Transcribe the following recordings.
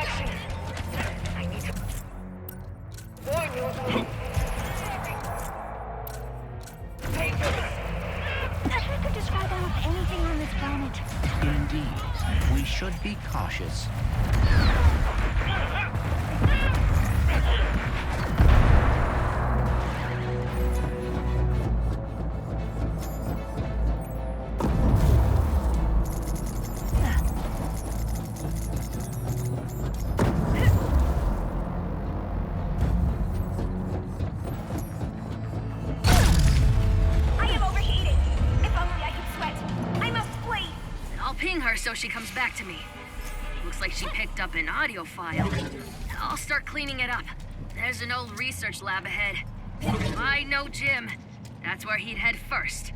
connection. I need to warn you about papers. We could just find out anything on this planet. Indeed, we should be cautious. So she comes back to me. Looks like she picked up an audio file. I'll start cleaning it up. There's an old research lab ahead. If I know Jim, that's where he'd head first.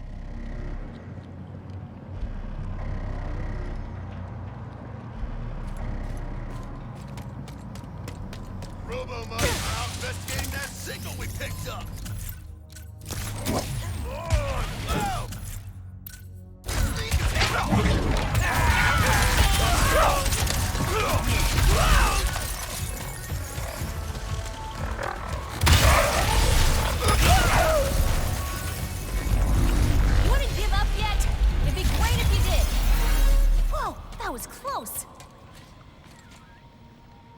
Robo-Mike are investigating that signal we picked up.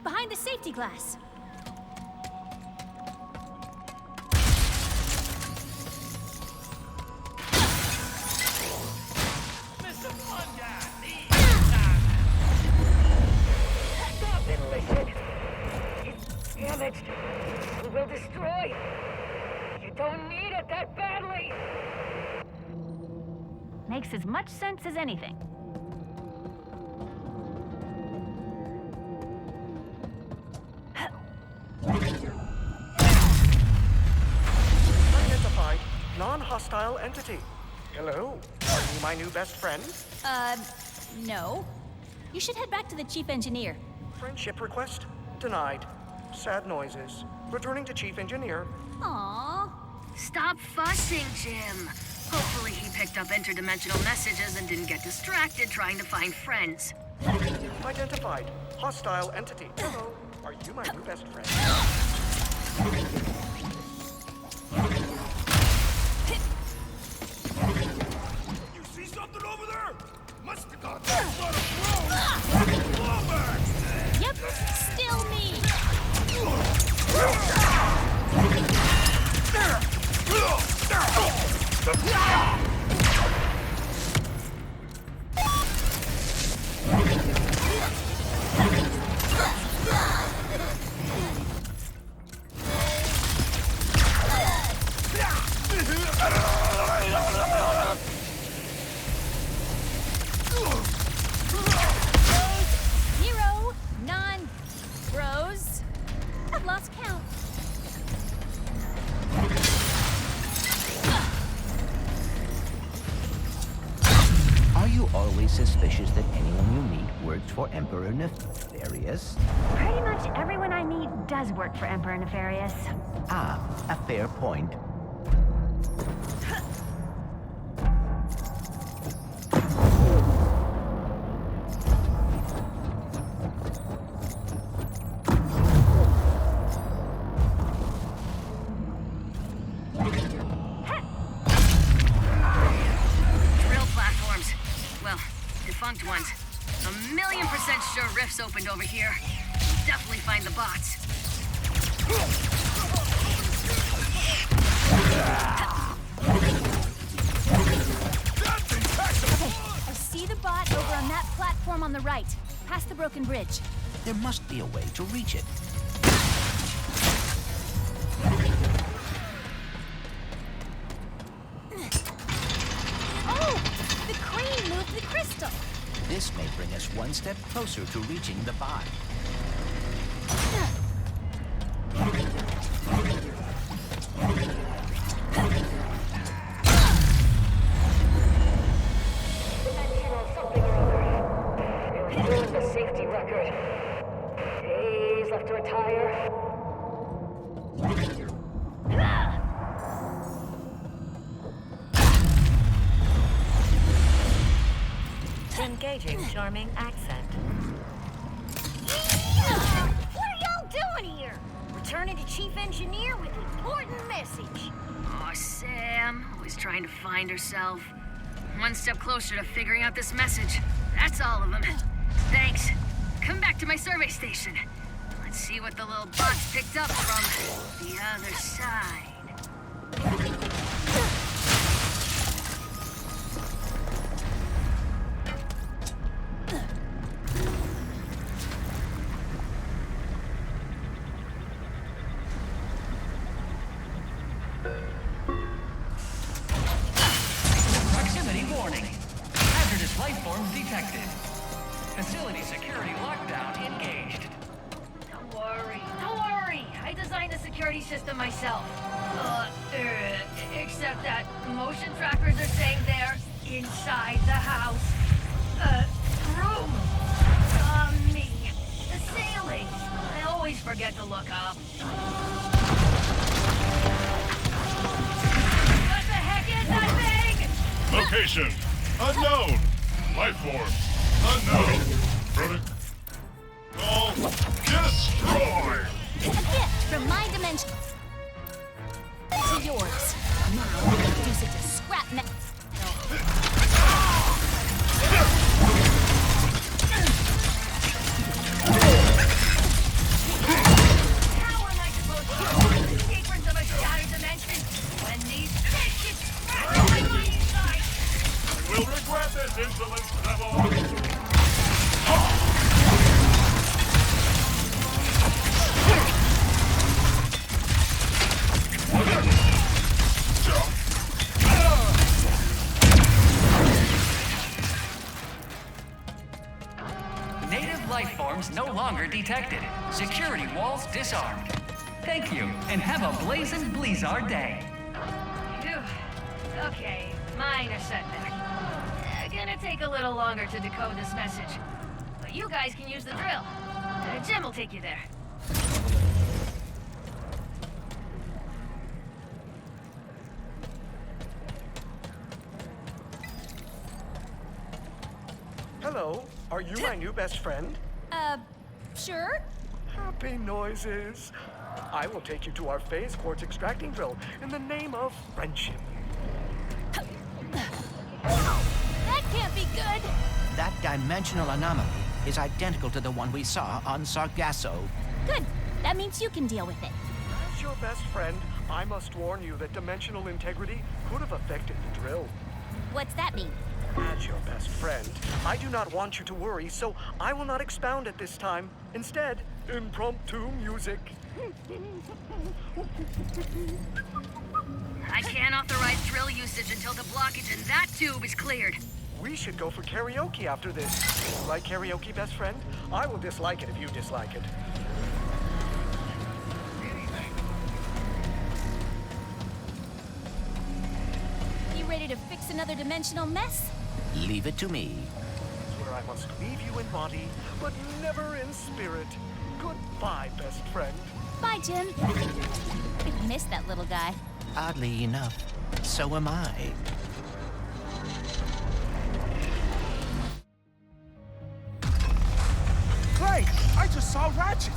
Behind the safety glass. Mr. Fun Guy, Stop and listen. It's damaged. It will destroy. You don't need it that badly. Makes as much sense as anything. Unidentified, non-hostile entity. Hello, are you my new best friend? No. You should head back to the chief engineer. Friendship request denied. Sad noises. Returning to chief engineer. Aww. Stop fussing, Jim. Hopefully he picked up interdimensional messages and didn't get distracted trying to find friends. Identified, hostile entity. Hello, are you my new best friend? You see something over there? Must have got that sort of blow. Yep, still me. Zero, non-bros. I've lost count. Are you always suspicious that anyone you meet works for Emperor Nefarious? Pretty much everyone I meet does work for Emperor Nefarious. Ah, a fair point. Defunct ones. 1,000,000% sure rifts opened over here. Definitely find the bots. Okay, I see the bot over on that platform on the right, past the broken bridge. There must be a way to reach it. This may bring us one step closer to reaching the bot. Dimensional something or other. It was doing the safety record. Days left to retire. Engaging charming accent. turn into chief engineer with important message. Aw, Sam. Always trying to find herself. One step closer to figuring out this message. That's all of them. Thanks. Come back to my survey station. Let's see what the little box picked up from the other side. Proximity warning. Hazardous life forms detected. Facility security lockdown engaged. Don't worry, don't worry. I designed the security system myself. Except that motion trackers are saying they're inside the house. Room. Me. The ceiling. I always forget to look up. What the heck is that thing? Location unknown. Life form unknown. Protocol destroy. A gift from my dimension to yours. Now, reduce it to scrap metal. How am I supposed to know the secrets of a shattered dimension when these biscuits scratch my inside? We'll regret this insolence, devil. Native life forms no longer detected. Security walls disarmed. Thank you, and have a blazing Blizzard day. Phew. Okay, minor setback. Gonna take a little longer to decode this message. But you guys can use the drill. Jim will take you there. Hello, are you my new best friend? Sure? Happy noises. I will take you to our phase quartz extracting drill in the name of friendship. That can't be good. That dimensional anomaly is identical to the one we saw on Sargasso. Good. That means you can deal with it. As your best friend, I must warn you that dimensional integrity could have affected the drill. What's that mean? As your best friend, I do not want you to worry, so I will not expound at this time. Instead, impromptu music. I can't authorize drill usage until the blockage in that tube is cleared. We should go for karaoke after this. Like karaoke, best friend? I will dislike it if you dislike it. You ready to fix another dimensional mess? Leave it to me. Where I must leave you in body, but never in spirit. Goodbye, best friend. Bye, Jim. I miss that little guy. Oddly enough, so am I. Clank, I just saw Ratchet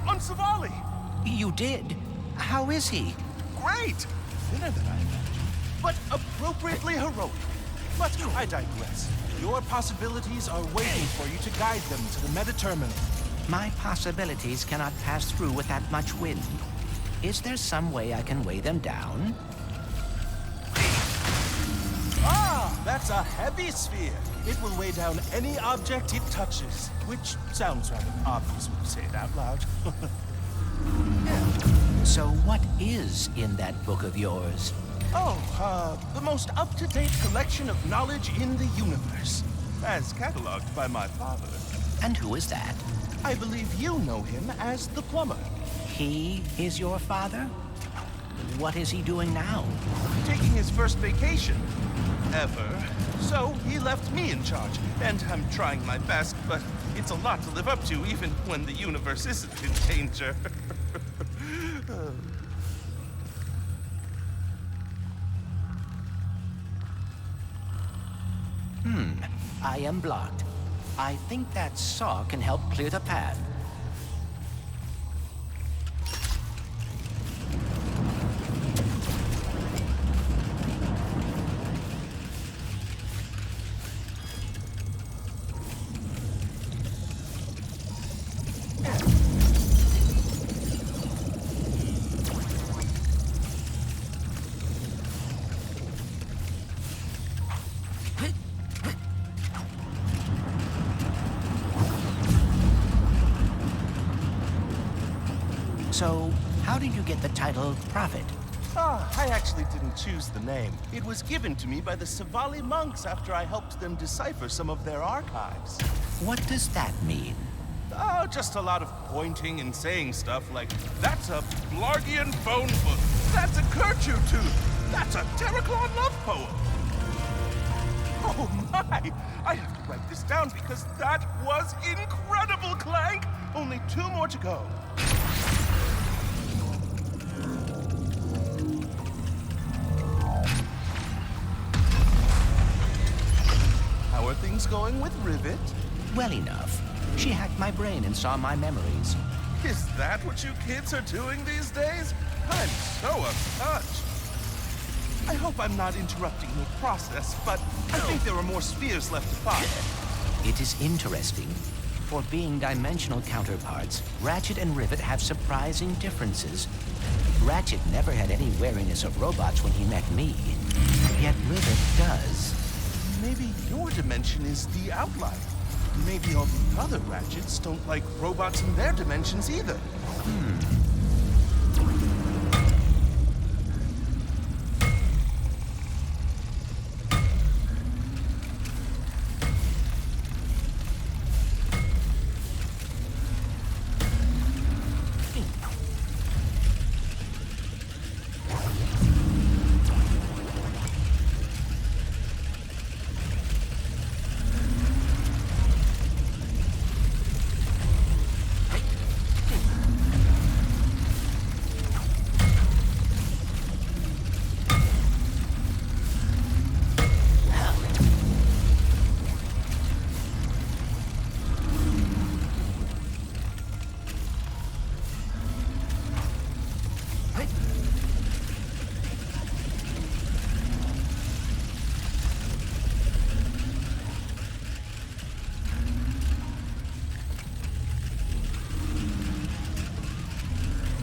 on Savali. You did? How is he? Great! Thinner than I imagined, but appropriately heroic. But I digress. Your possibilities are waiting for you to guide them to the meta-terminal. My possibilities cannot pass through with that much wind. Is there some way I can weigh them down? Ah, that's a heavy sphere. It will weigh down any object it touches, which sounds rather obvious when you say it out loud. So what is in that book of yours? The most up-to-date collection of knowledge in the universe, as cataloged by my father. And who is that? I believe you know him as the plumber. He is your father? What is he doing now? Taking his first vacation ever. So he left me in charge, and I'm trying my best, but it's a lot to live up to even when the universe isn't in danger. I am blocked. I think that saw can help clear the path. So, how did you get the title Prophet? I actually didn't choose the name. It was given to me by the Savali monks after I helped them decipher some of their archives. What does that mean? Oh, just a lot of pointing and saying stuff like, that's a Blargian phone book, that's a Kerchu tooth, that's a Terraclon love poem. Oh my! I have to write this down because that was incredible, Clank! Only 2 more to go. How are things going with Rivet? Well enough. She hacked my brain and saw my memories. Is that what you kids are doing these days? I'm so untouched. I hope I'm not interrupting your process, but I think there are more spheres left to find. It is interesting. For being dimensional counterparts, Ratchet and Rivet have surprising differences. Ratchet never had any wariness of robots when he met me. Yet Rivet does. Maybe your dimension is the outlier. Maybe all the other Ratchets don't like robots in their dimensions either.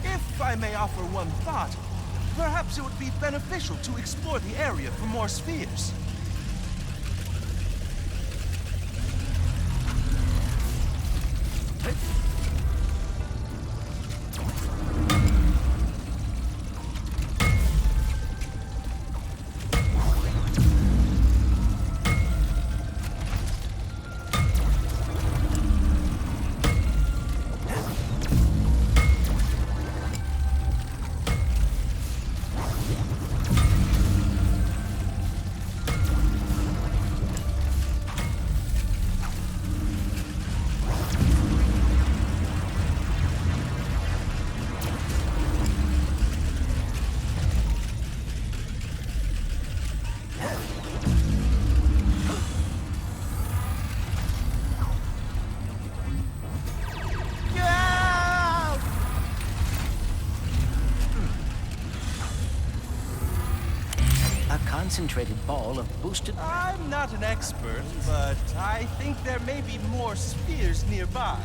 If I may offer one thought, perhaps it would be beneficial to explore the area for more spheres. Concentrated ball of boosted... I'm not an expert, but I think there may be more spheres nearby.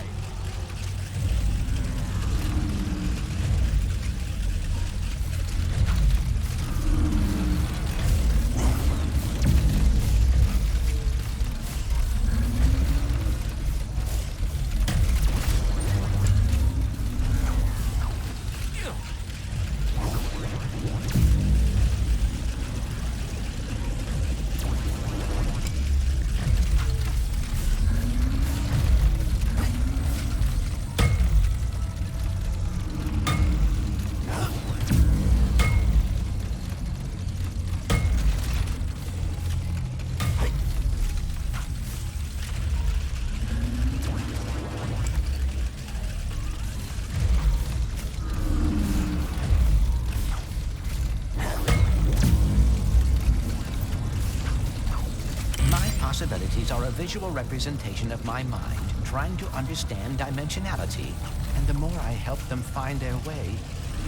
Possibilities are a visual representation of my mind, trying to understand dimensionality. And the more I help them find their way,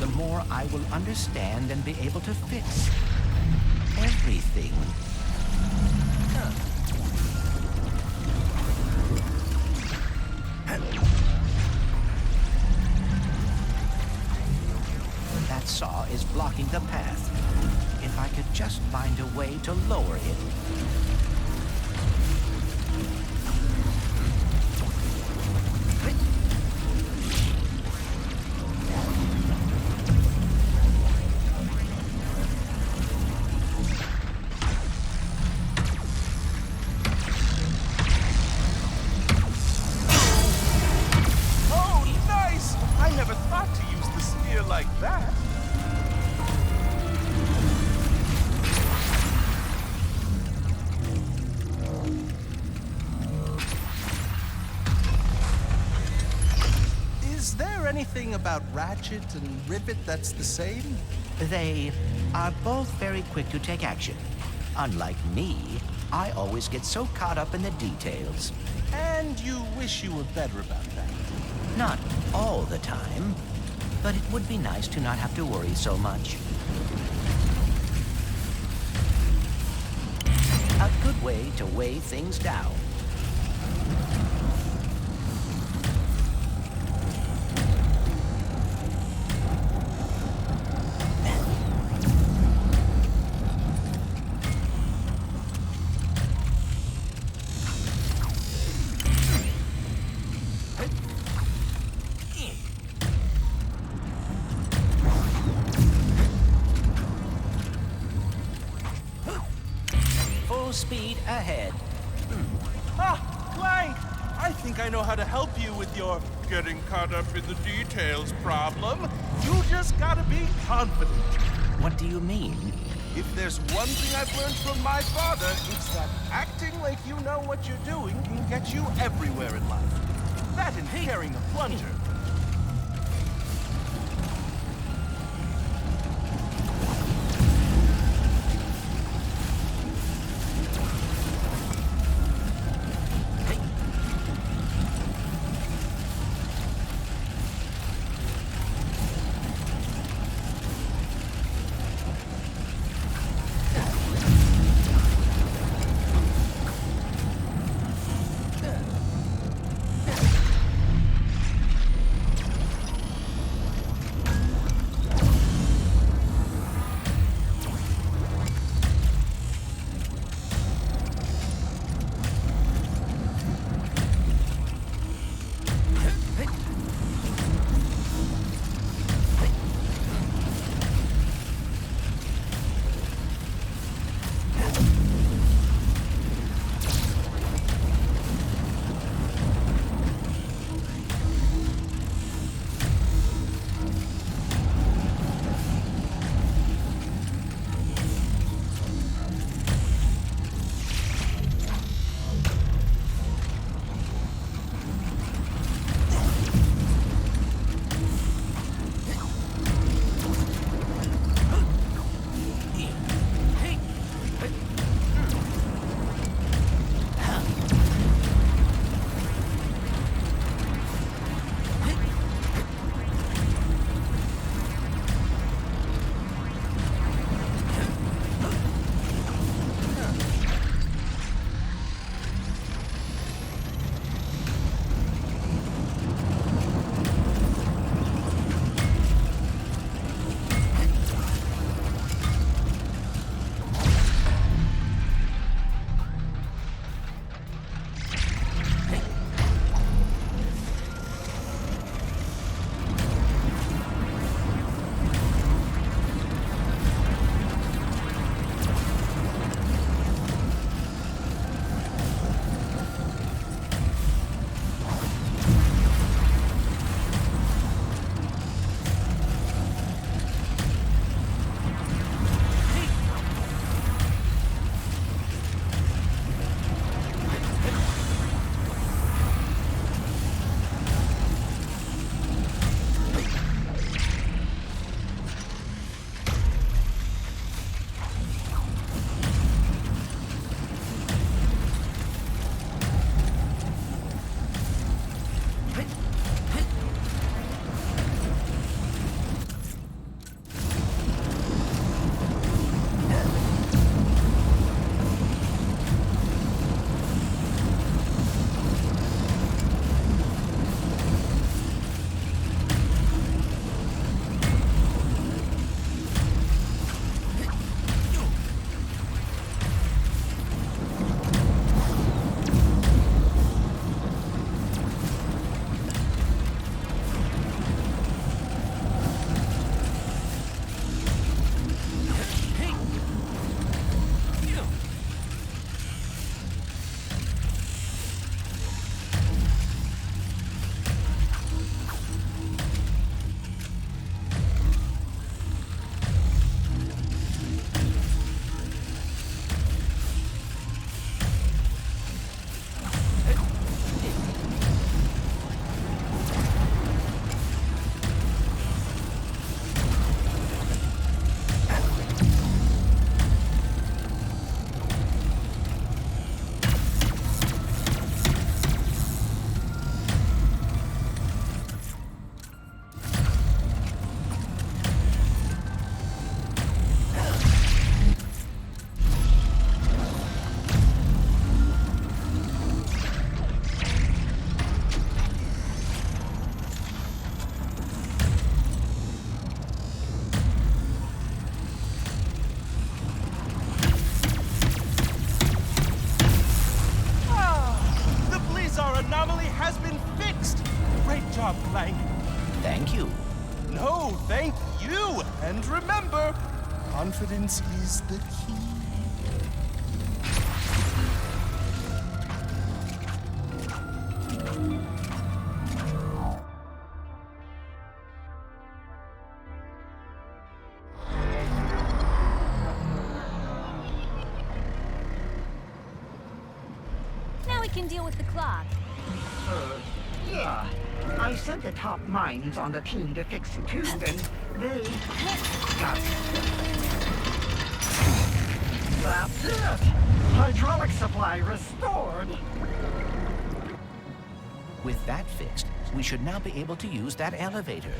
the more I will understand and be able to fix everything. That saw is blocking the path. If I could just find a way to lower it. like that. Is there anything about Ratchet and Rivet that's the same? They are both very quick to take action. Unlike me, I always get so caught up in the details. And you wish you were better about that. Not all the time, but it would be nice to not have to worry so much. A good way to weigh things down. Full speed ahead. Ah, Clank! I think I know how to help you with your getting caught up in the details problem. You just gotta be confident. What do you mean? If there's one thing I've learned from my father, it's that acting like you know what you're doing can get you everywhere in life. That and carrying a plunger. job, Clank. Thank you. No, thank you. And remember, confidence is the key. Now we can deal with the clock. Yeah. I sent the top minds on the team to fix the tube, and they got it. That's it! Hydraulic supply restored! With that fixed, we should now be able to use that elevator.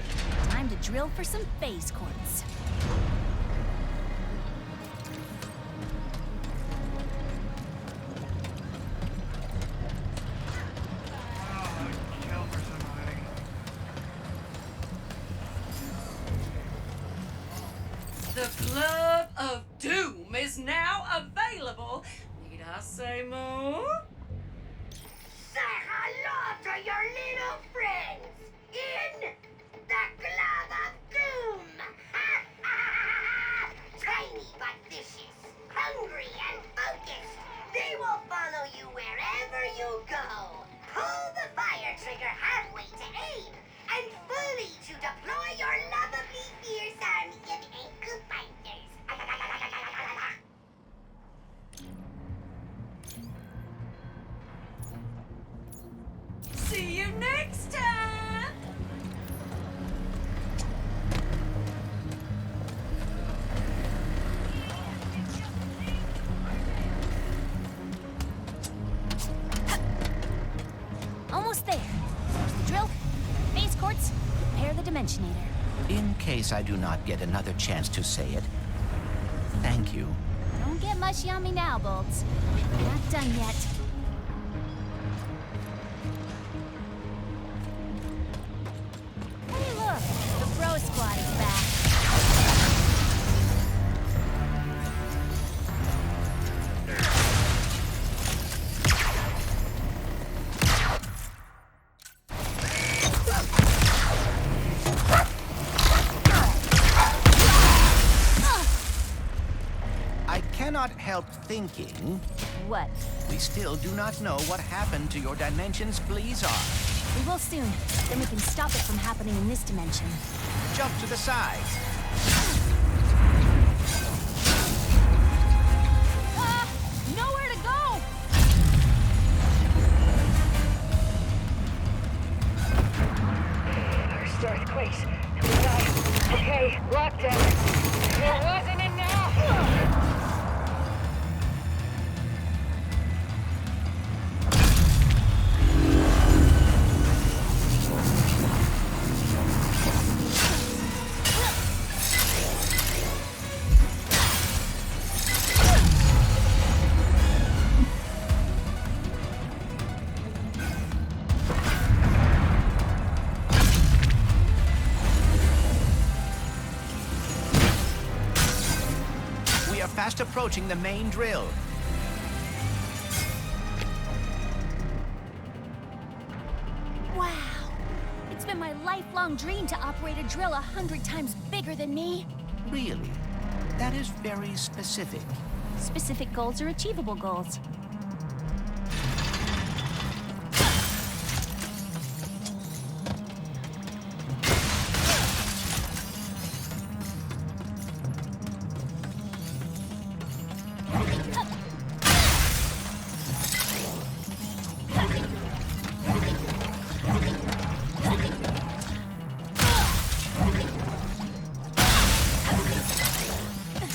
Time to drill for some phase quartz. The Club of Doom is now available. Need I say more? Say hello to your little friends in the Club of Doom. Tiny but vicious, hungry and focused. They will follow you wherever you go. Pull the fire trigger halfway to aim, and fully to deploy your lovably fierce army of ankle biters. See you next time! Almost there. There's the drill, phase quartz, repair the dimensionator. In case I do not get another chance to say it, thank you. Don't get mushy on me now, Bolts. We're not done yet. Hey, look! The Bro Squad is back. I cannot help thinking What? we still do not know what happened to your dimension's Blizzard. We will soon. Then we can stop it from happening in this dimension. Jump to the side. Nowhere to go! First earthquakes. We got okay, lockdown. It wasn't enough! We are fast approaching the main drill. Wow! It's been my lifelong dream to operate a drill 100 times bigger than me. Really? That is very specific. Specific goals are achievable goals.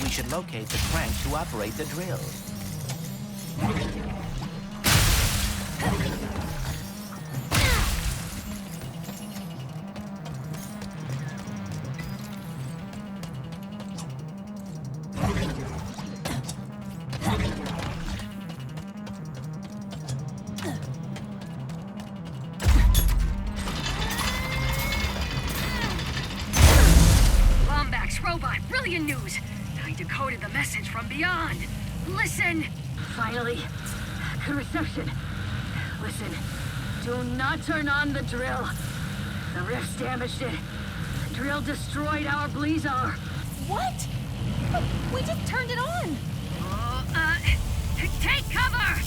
We should locate the crank to operate the drill. Lombax robot, brilliant news! I decoded the message from beyond. Listen! Finally, good reception. Listen, do not turn on the drill. The rift's damaged it. The drill destroyed our Blizar. What? But we just turned it on. Take cover!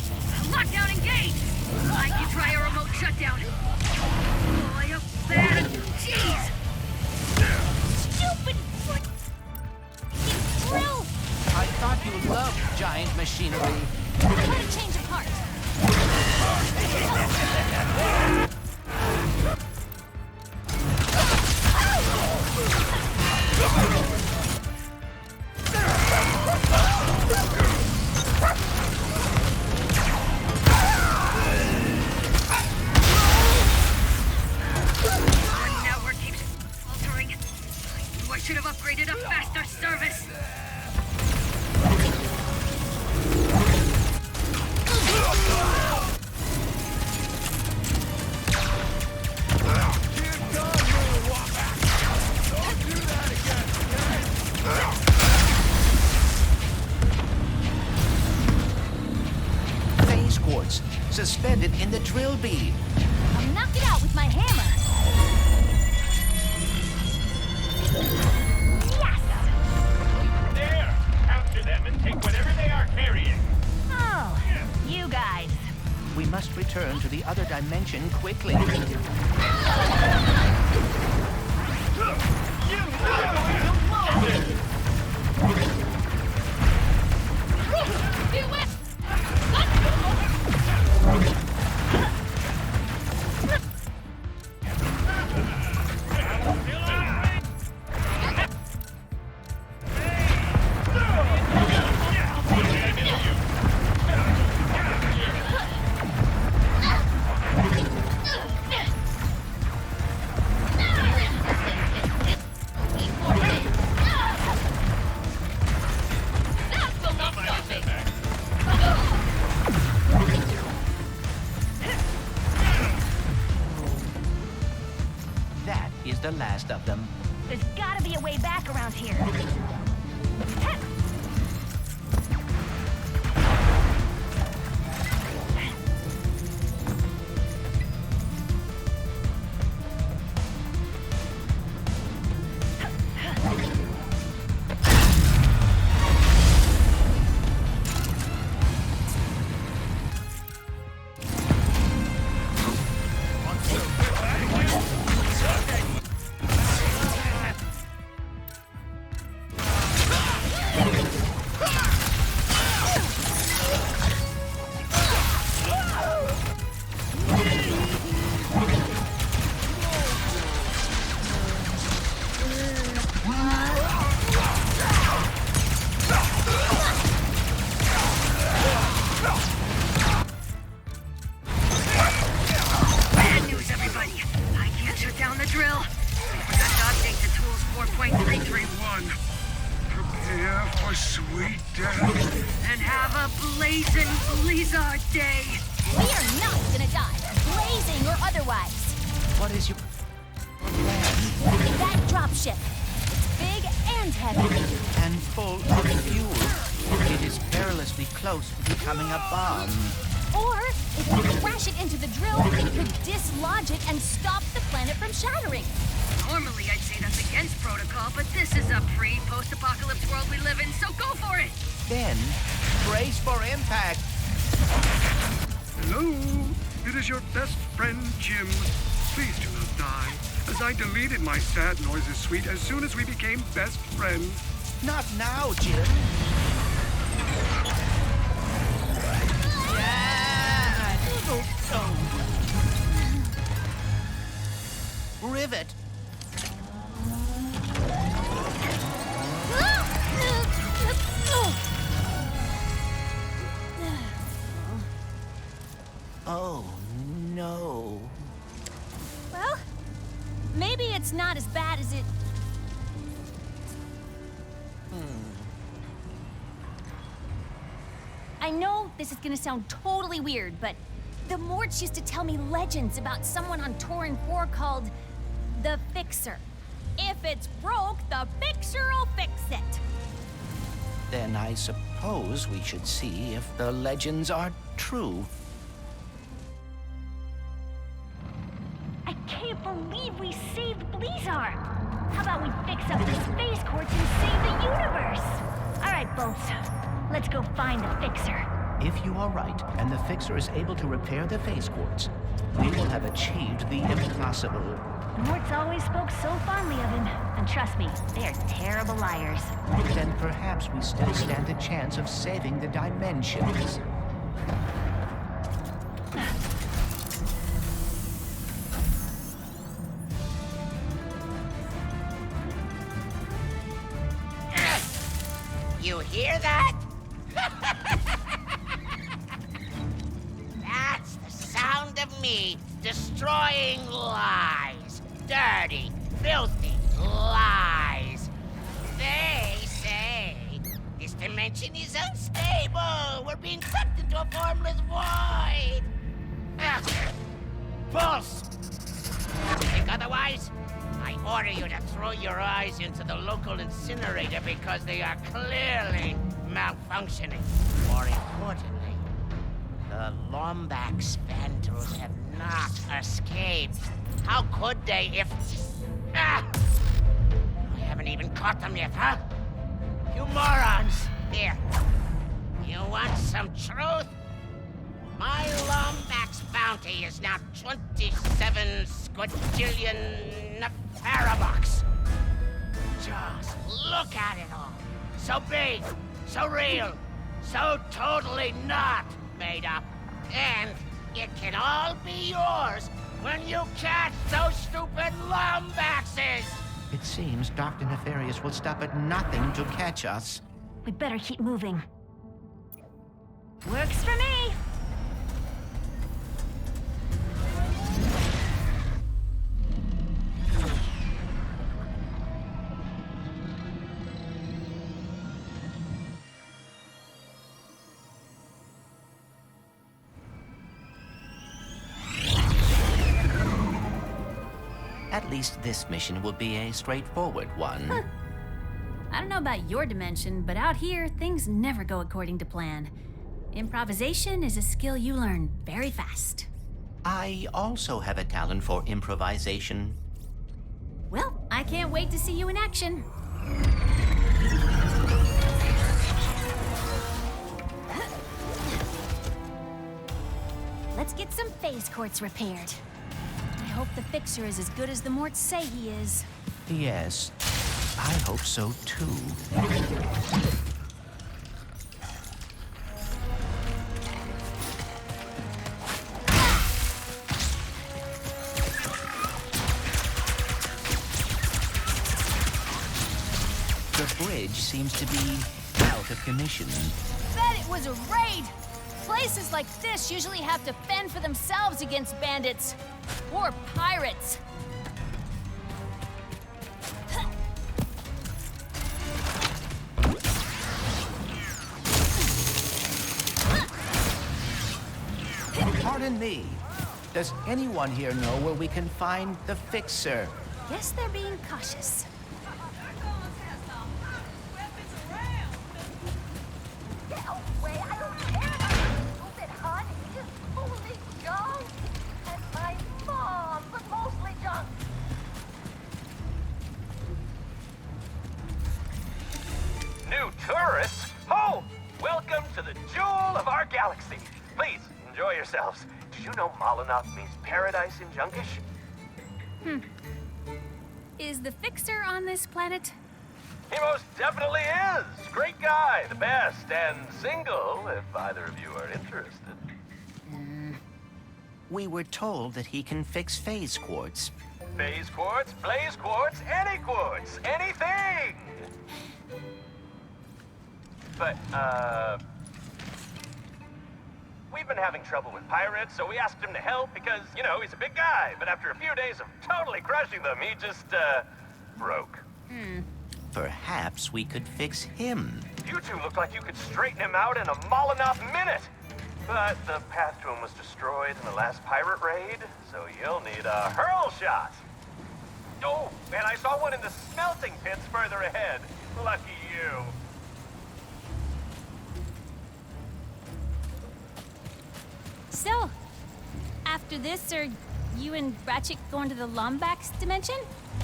Lockdown engaged! I can try a remote shutdown. Boy, a bad. Jeez! Stupid drill! I thought you loved giant machinery. Let it change apart. Our network keeps faltering. I should have upgraded a faster service. Phase quartz suspended in the drill beam. I'll knock it out with my hammer. Yes! There! Capture them and take whatever they are carrying. Oh, you guys. We must return to the other dimension quickly. That is the last of them. There's gotta be a way back around here. Bad news, everybody. I can't shut down the drill. I forgot to update the tools 4.331. Prepare for sweet death. And have a blazing Blizzard day. We are not gonna die, blazing or otherwise. What is your plan? That dropship. It's big and heavy. And full of fuel. It is perilously close to becoming a bomb. Or, if we crash it into the drill, it could dislodge it and stop the planet from shattering. Normally I'd say that's against protocol, but this is a pre-post-apocalypse world we live in, so go for it! Then, brace for impact. Hello, it is your best friend, Jim. Please do not die, as I deleted my sad noises suite as soon as we became best friends. Not now, Jim. Rivet. Oh, no. Well, maybe it's not as bad as it... I know this is gonna sound totally weird, but the Morts used to tell me legends about someone on Torin 4 called the Fixer. If it's broke, the Fixer'll fix it. Then I suppose we should see if the legends are true. I can't believe we saved Blizzard. How about we fix up the space courts and save the universe? All right, Bolts. Let's go find the Fixer. If you are right, and the Fixer is able to repair the phase quartz, we will have achieved the impossible. Mort's always spoke so fondly of him. And trust me, they are terrible liars. Then perhaps we still stand a chance of saving the dimensions. You hear that? That's the sound of me destroying lies. Dirty, filthy lies. They say this dimension is unstable. We're being sucked into a formless void. False. You think otherwise? I order you to throw your eyes into the local incinerator because they are clearly malfunctioning. More importantly, the Lombax Spandrels have not escaped. How could they if... I haven't even caught them yet, huh? You morons! Here. You want some truth? My Lombax bounty is now 27 squadrillion parabucks. Just look at it all. So big, so real, so totally not made up. And it can all be yours when you catch those stupid Lombaxes! It seems Dr. Nefarious will stop at nothing to catch us. We'd better keep moving. Works for me! At least this mission will be a straightforward one. Huh. I don't know about your dimension, but out here, things never go according to plan. Improvisation is a skill you learn very fast. I also have a talent for improvisation. Well, I can't wait to see you in action. Let's get some phase quartz repaired. I hope the Fixer is as good as the Morts say he is. Yes, I hope so too. The bridge seems to be out of commission. Bet it was a raid! Places like this usually have to fend for themselves against bandits. Or pirates. Pardon me. Does anyone here know where we can find the Fixer? Guess they're being cautious. New tourists? Oh, welcome to the jewel of our galaxy. Please, enjoy yourselves. Did you know Molotov means paradise in Junkish? Is the Fixer on this planet? He most definitely is. Great guy, the best, and single, if either of you are interested. We were told that he can fix phase quartz. Phase quartz, blaze quartz, any quartz, anything! But, we've been having trouble with pirates, so we asked him to help because, you know, he's a big guy. But after a few days of totally crushing them, he just, broke. Perhaps we could fix him. You two look like you could straighten him out in a Molotov minute. But the path to him was destroyed in the last pirate raid, so you'll need a hurl shot. Oh, and I saw one in the smelting pits further ahead. Lucky you. So, after this, are you and Ratchet going to the Lombax dimension?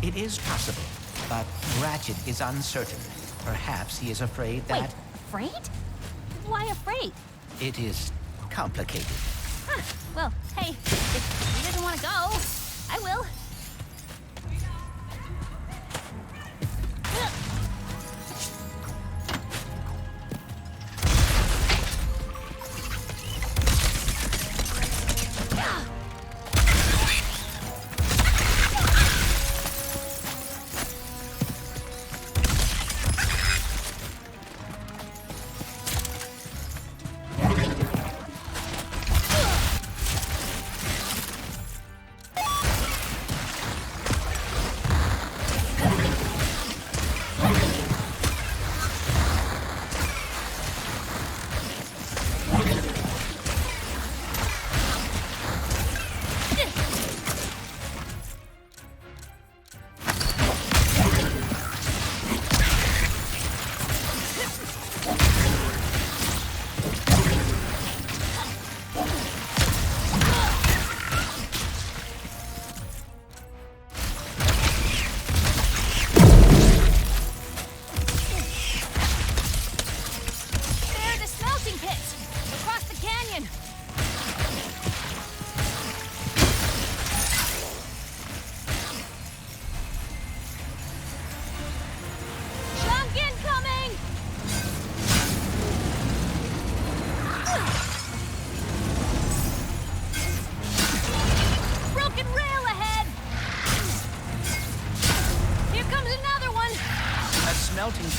It is possible, but Ratchet is uncertain. Perhaps he is afraid that... Wait, afraid? Why afraid? It is complicated. Huh. Well, hey, if he doesn't want to go, I will.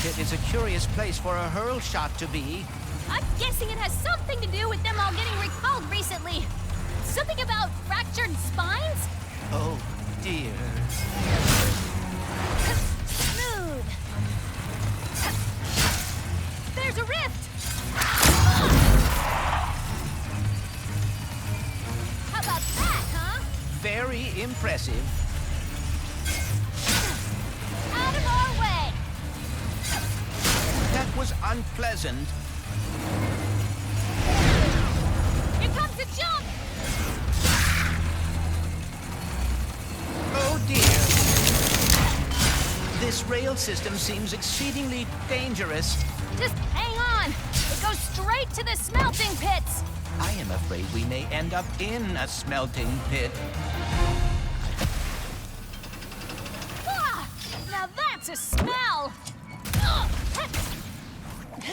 Pit is a curious place for a hurl shot to be. I'm guessing it has something to do with them all getting recalled recently. Something about fractured spines? Oh, dear. Smooth. There's a rift! How about that, huh? Very impressive. Out of our way! That was unpleasant. Here comes a jump! Oh dear. This rail system seems exceedingly dangerous. Just hang on. It goes straight to the smelting pits. I am afraid we may end up in a smelting pit. Ah, now that's a smell.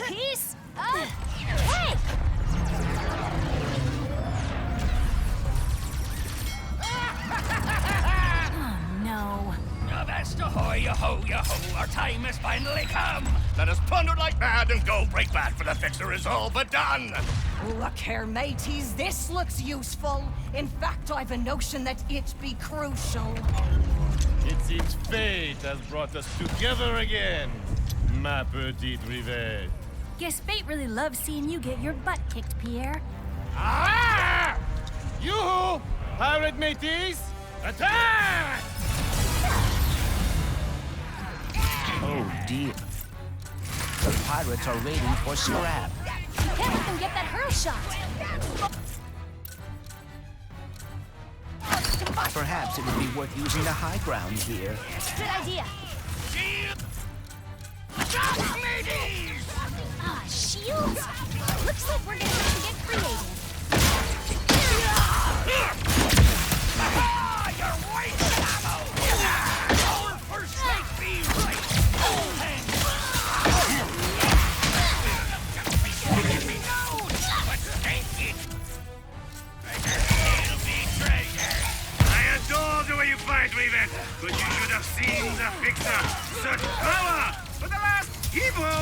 Piece of cake! Oh, no. Avast ahoy, yo-ho, yo-ho, our time has finally come. Let us plunder like mad and go break bad, for the fixer is all but done. Look here, mateys, this looks useful. In fact, I've a notion that it be crucial. It seems fate has brought us together again, ma petite rivette. Guess fate really loves seeing you get your butt kicked, Pierre. Ah! Yoo-hoo! Pirate mateys, attack! Oh dear. The pirates are waiting for scrap. You can't let them get that hurl shot. Perhaps it would be worth using the high ground here. Good idea. Ah, shields? Looks like we're gonna have to get creative. You're wasting ammo! Our first mate be right! Let me know! But thank it! It'll be treasure! I adore the way you fight, Rivet, but you should have seen the fixer! Such power! For the last Evo!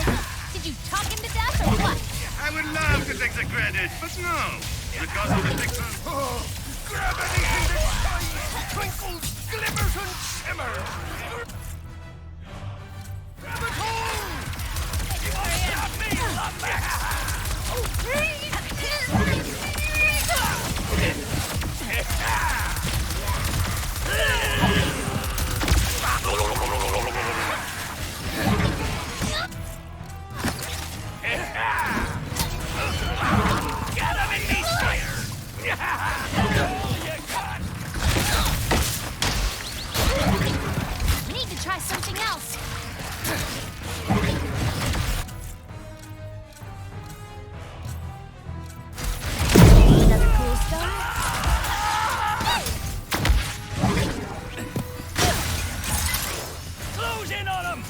Did you talk him to death or what? I would love to take the credit, but no. Because of the fixer... Oh, grab anything that shines, twinkles, glimmers, and shimmers! Grab it home! You won't stop me, Get him in these fires! All you got! something else. Another cool stone. Close in on him!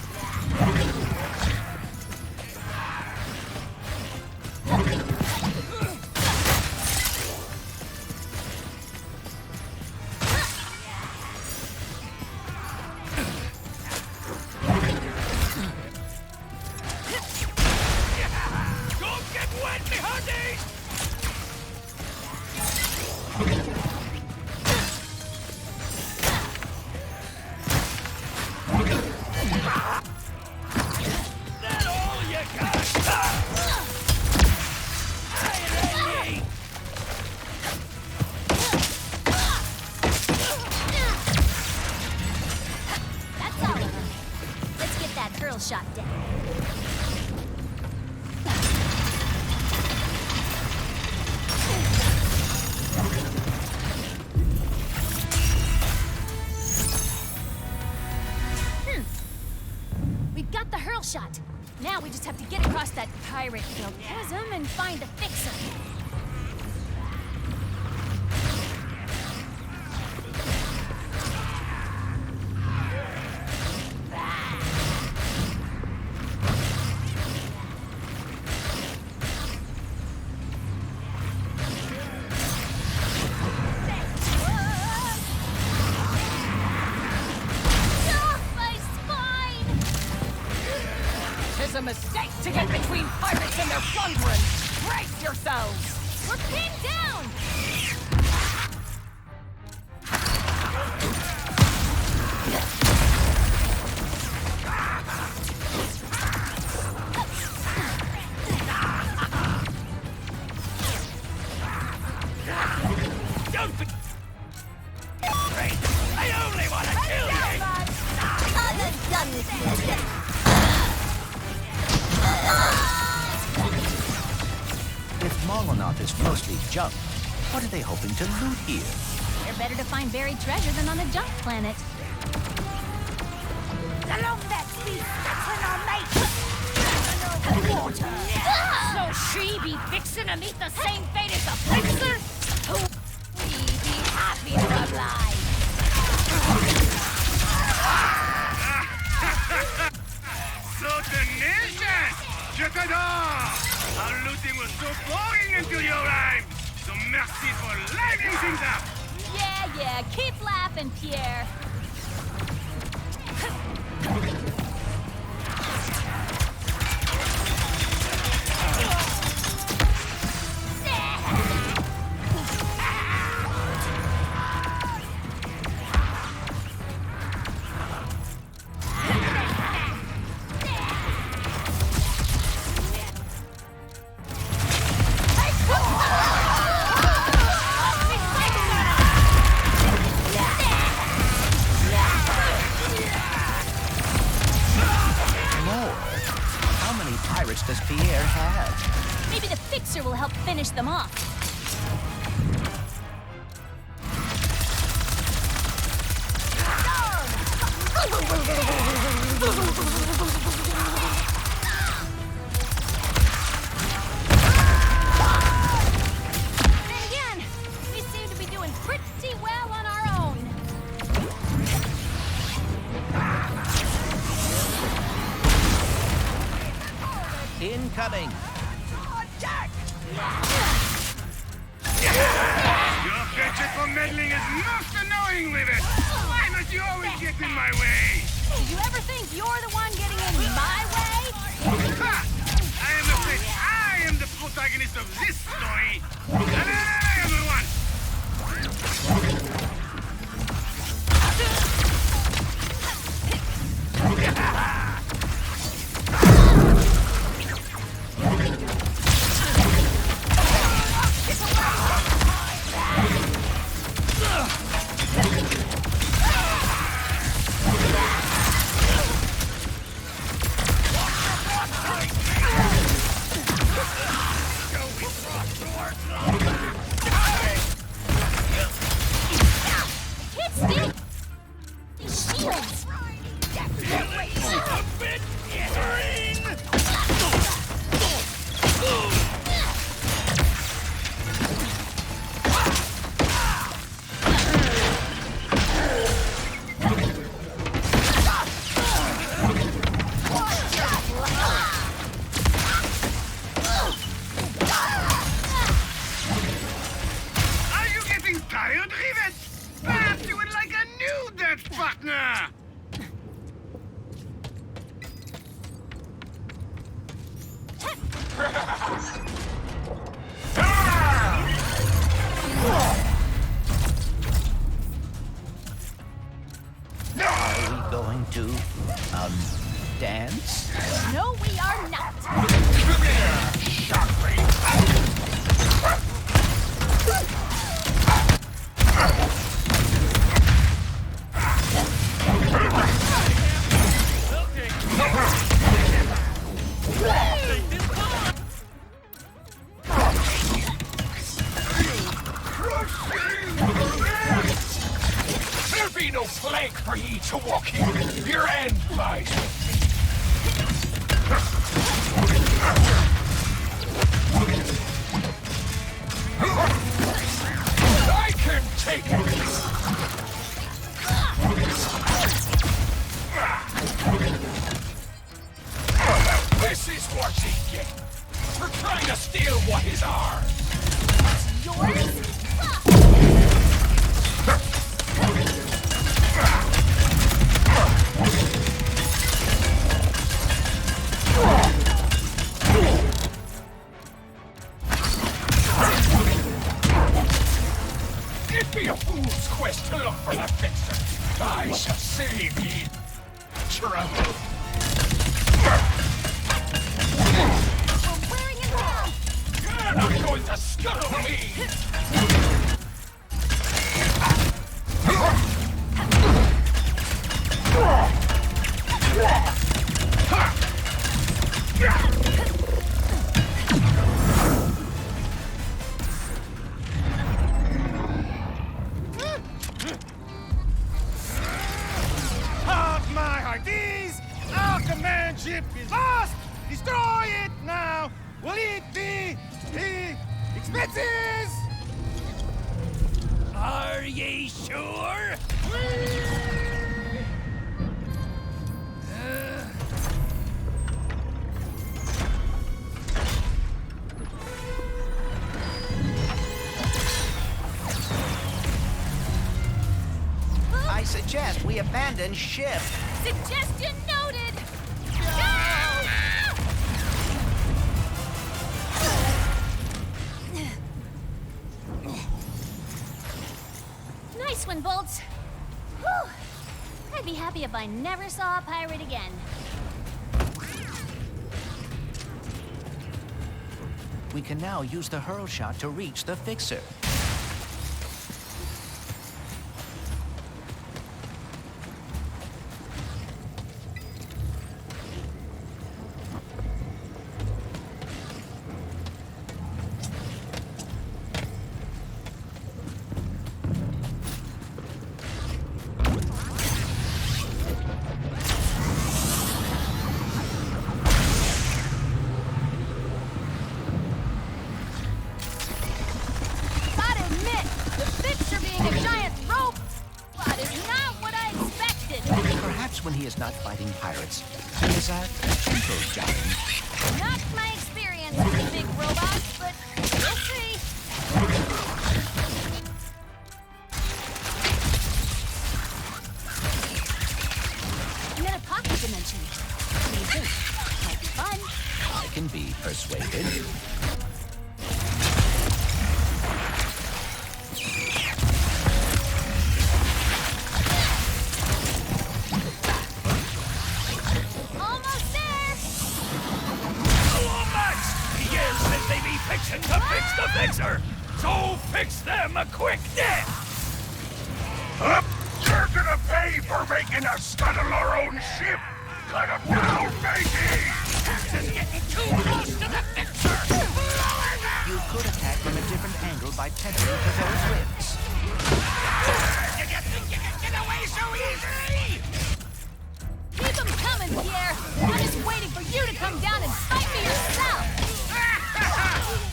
Don't get wet, me hearties! That all you got? That's all of them. Let's get that hurl shot down. We've got the hurl shot. Now we just have to get across that pirate-filled chasm and find the fixer. My spine! Tis a mistake to get between pirates and their plunderers. Brace yourselves! We're pinned down! Don't be... Great. I only want to kill you! I'm done with you. If Molotov is mostly junk, what are they hoping to loot here? They're better to find buried treasure than on a junk planet. Along that sweet that's our mate! Water! So she be fixing to meet the same fate as the fixer? Who we be happier alive? So tenacious! Je t'adore! Our looting was so boring until you arrived! So merci for livening things up! Yeah, keep laughing, Pierre. Does Pierre have? Maybe the fixer will help finish them off. Then again, we seem to be doing pretty well on our own. Incoming! Your penchant for meddling is most annoying with it! Why must you always get in my way? Hey, you ever think you're the one getting in my way? Ha! I am afraid I am the protagonist of this story! Hello, everyone! going to, dance? No, we are not. There be no plank for ye to walk in. Your end lies with me. I can take it. This is what ye get for trying to steal what is ours. Yours? It'd be a fool's quest to look for the fixer. I shall save ye trouble. We're wearing him down. You're not going to scuttle me! Halt my hearties! Our command ship is lost! Destroy it now! Will it be expenses? Are ye sure? I suggest we abandon ship. Suggestion noted. Nice one, Bolts. Whew. I'd be happy if I never saw a pirate again. We can now use the hurl shot to reach the fixer. Gotta admit, the fixer being a giant robot is not what I expected. Perhaps when he is not fighting pirates, he is a gentle giant. Not my experience with big robots, but we'll see. And then a pocket dimension. What do you think? Might be fun. I can be persuaded. Almost there. Wombats! Pierre says they be fixing to fix the fixer! So fix them a quick death! Up! You're gonna pay for making us scuttle our own ship! Cut 'em down, matey! Captain's getting too close to the fixer! Lower them! You could attack from a different angle by tethering to those rifts. Did you think you could get away so easily? Keep them coming, Pierre. I'm just waiting for you to come down and fight me yourself.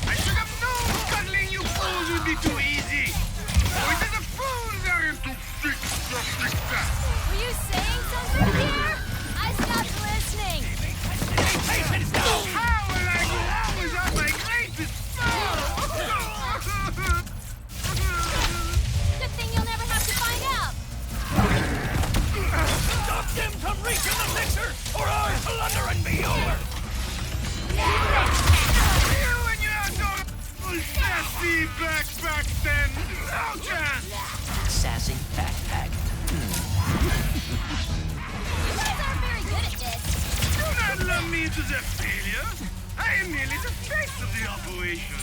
I should have known scuttling you fools would be too easy! Only the fools are into fix the fixer! Were you saying something, Pierre? I stopped listening. Patience now! How will I go on without my greatest foe? Good thing you'll never have to find out. Stop them from reaching the fixer, or our plunder and be over! You and your dog sassy backpack then! No chance! Sassy backpack. to the failure. I am merely the face of the operation.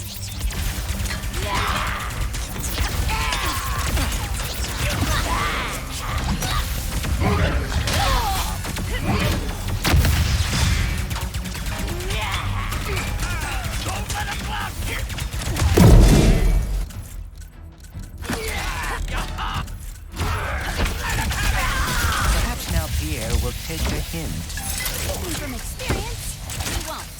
Don't let him block you! Perhaps now Pierre will take the hint. Speaking from experience, he won't.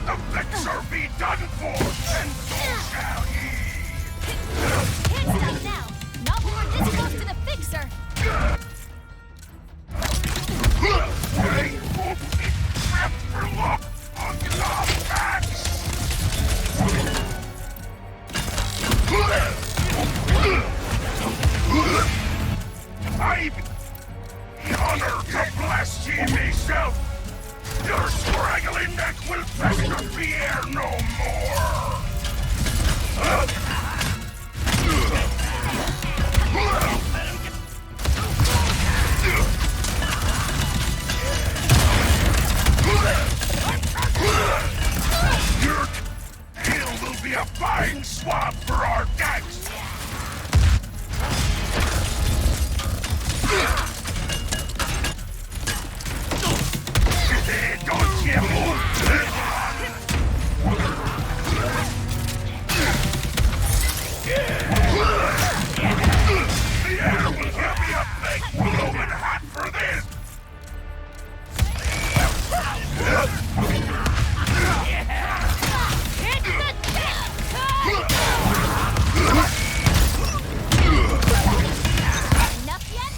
The Fixer be done for, and so shall ye! Can't stop now. Not when we're this close to the fixer. They won't be trapped for long on your backs! I've the honor to bless ye myself! Your scraggly neck will pester Pierre no more! Your tail will be a fine swab for our gangs! Don't you move! Pierre will give me a big blooming hat for this! Hit the Enough yet?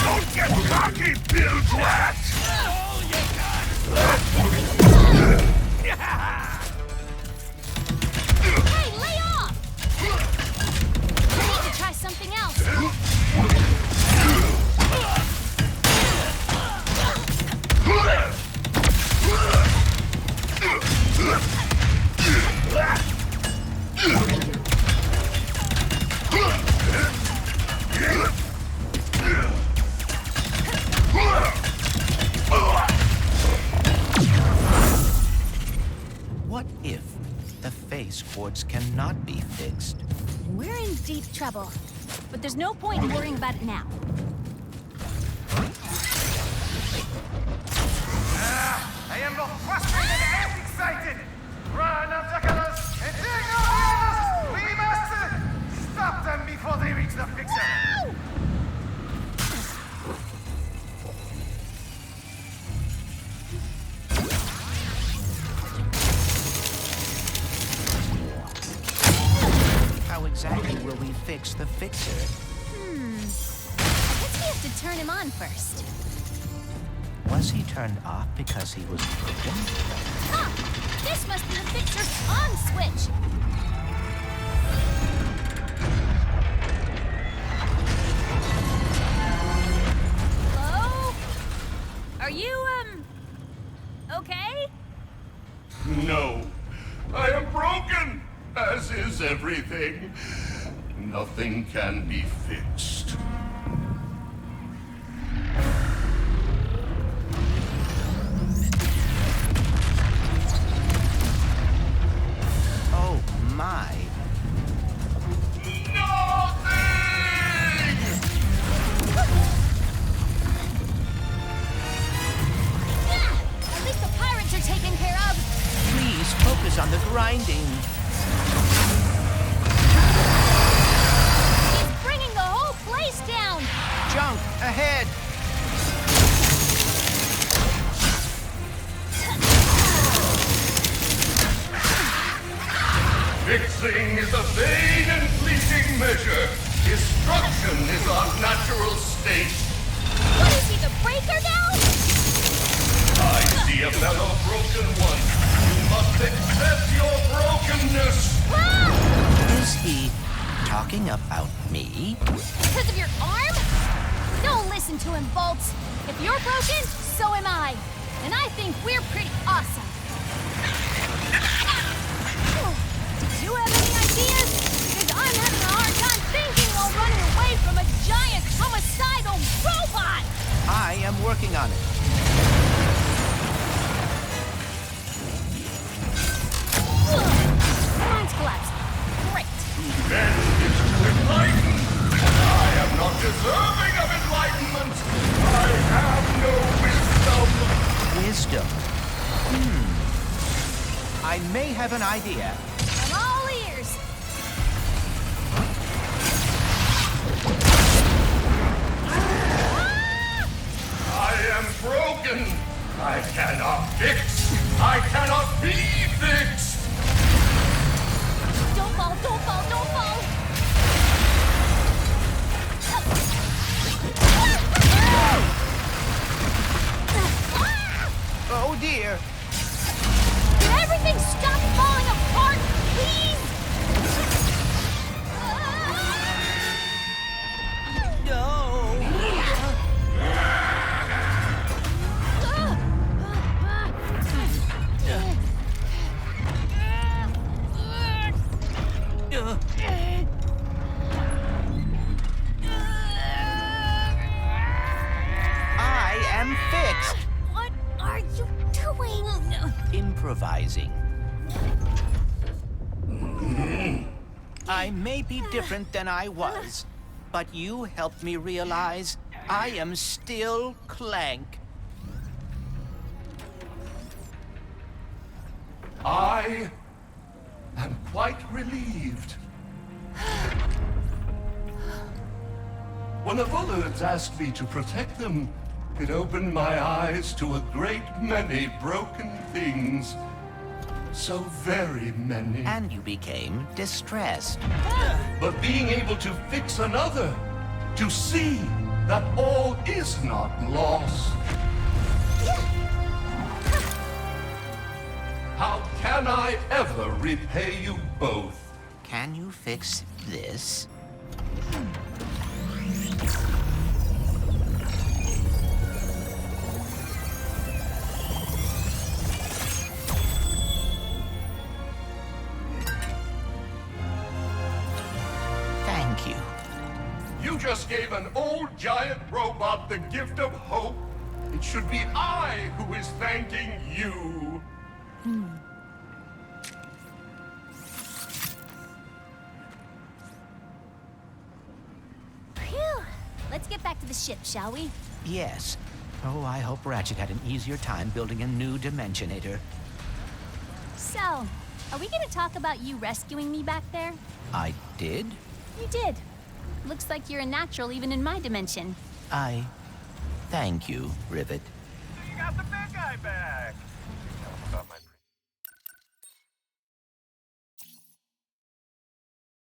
Don't get cocky, bilge rat! Hey, lay off! We need to try something else. What if the face quartz cannot be fixed? We're in deep trouble. But there's no point in worrying about it now. I am both frustrated and excited. Run, obstacles, and take our hands! We must stop them before they reach the fixer. How exactly will we fix the fixer? I guess we have to turn him on first. Was he turned off because he was broken? Huh! This must be the fixer's on switch! Hello? Are you, okay? No. I am broken, as is everything. Nothing can be fixed. Oh, my. At least the pirates are taken care of! Please focus on the grinding. He's bringing the whole place down! Junk ahead! Fixing is a vain and fleeting measure. Destruction is our natural state. What is he, the breaker now? I see a fellow broken one. You must accept your brokenness. Is he talking about me? Because of your arm? Don't listen to him, Bolts. If you're broken, so am I. And I think we're pretty awesome. Do you have any ideas? Because I'm having a hard time thinking while running away from a giant homicidal robot! I am working on it. Mine's collapsed. Great. Then is to enlighten. I am not deserving of enlightenment. I have no wisdom. Wisdom. I may have an idea. I'm all ears. I am broken. I cannot fix. I cannot be fixed. Don't fall, don't fall, don't fall! Oh dear. Can everything stop falling apart, please? I am fixed. What are you doing? Improvising. I may be different than I was, but you helped me realize I am still Clank. I am quite relieved. When the Bullards asked me to protect them, it opened my eyes to a great many broken things. So very many. And you became distressed. But being able to fix another, to see that all is not lost. How can I ever repay you both? Can you fix this? Thank you. You just gave an old giant robot the gift of hope. It should be I who is thanking you. Phew. Let's get back to the ship, shall we? Yes. Oh, I hope Ratchet had an easier time building a new Dimensionator. So, are we gonna talk about you rescuing me back there? I did? You did. Looks like you're a natural even in my dimension. Thank you, Rivet. You got the big guy back.